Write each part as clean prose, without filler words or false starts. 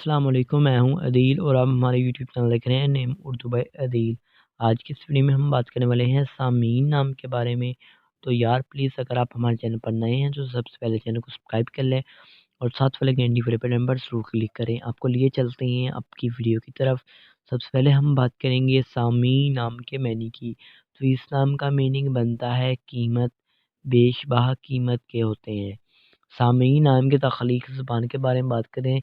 السلام علیکم، میں ہوں عدیل اور آپ ہمارے یوٹیوب چینل دیکھ رہے ہیں نیم اردو بائی عدیل۔ آج کی اس ویڈیو میں ہم بات کرنے والے ہیں سامعین نام کے بارے میں۔ تو یار پلیز اگر آپ ہمارے چینل پر نئے ہیں تو سب سے پہلے چینل کو سبسکرائب کر لیں اور ساتھ والے گھنٹی پر نمبر ضرور کلک کریں۔ آپ کو لیے چلتے ہیں آپ کی ویڈیو کی طرف۔ سب سے پہلے ہم بات کریں گے سامعین نام کے معنی کی۔ تو اس نام کا میننگ بنتا ہے قیمت، بیش بہا قیمت کے ہوتے ہیں۔ سامعین نام کے تخلیق زبان کے بارے میں بات کریں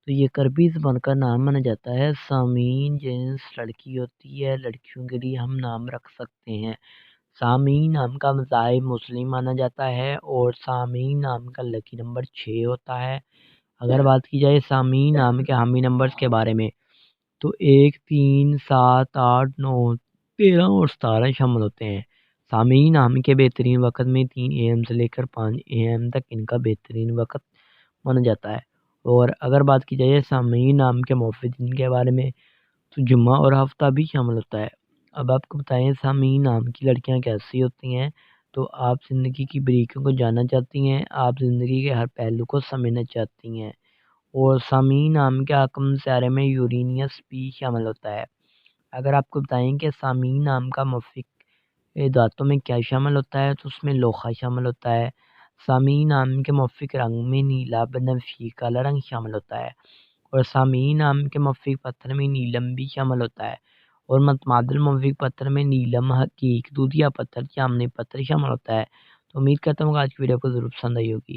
تو یہ عربی زبان کا نام مانا جاتا ہے۔ سامعین جنس لڑکی ہوتی ہے، لڑکیوں کے لیے ہم نام رکھ سکتے ہیں۔ سامعین نام کا مذاہب مسلم مانا جاتا ہے اور سامعین نام کا لکی نمبر 6 ہوتا ہے۔ اگر بات کی جائے سامعین نام کے حامی نمبرز کے بارے میں تو 1، 3، 7، 8، 9، 13 اور 17 شامل ہوتے ہیں۔ سامعین نام کے بہترین وقت میں 3 AM سے لے کر 5 AM تک ان کا بہترین وقت مانا جاتا ہے۔ اور اگر بات کی جائے سامعین نام کے موفد دن کے بارے میں تو جمعہ اور ہفتہ بھی شامل ہوتا ہے۔ اب آپ کو بتائیں سامعین نام کی لڑکیاں کیسی ہوتی ہیں۔ تو آپ زندگی کی بریکیوں کو جاننا چاہتی ہیں، آپ زندگی کے ہر پہلو کو سمجھنا چاہتی ہیں۔ اور سامعین نام کے حکم سیارے میں یورینیس بھی شامل ہوتا ہے۔ اگر آپ کو بتائیں کہ سامعین نام کا موافق دھاتوں میں کیا شامل ہوتا ہے تو اس میں لوہا شامل ہوتا ہے۔ سامعین نام کے موافق رنگ میں نیلا، بنفشی، کالا رنگ شامل ہوتا ہے۔ اور سامعین نام کے موافق پتھر میں نیلم بھی شامل ہوتا ہے۔ اور متبادل موافق پتھر میں نیلم، حقیق، دودھیا پتھر، جامنی پتھر شامل ہوتا ہے۔ تو امید کرتا ہوں کہ آج کی ویڈیو کو ضرور پسند آئی ہوگی۔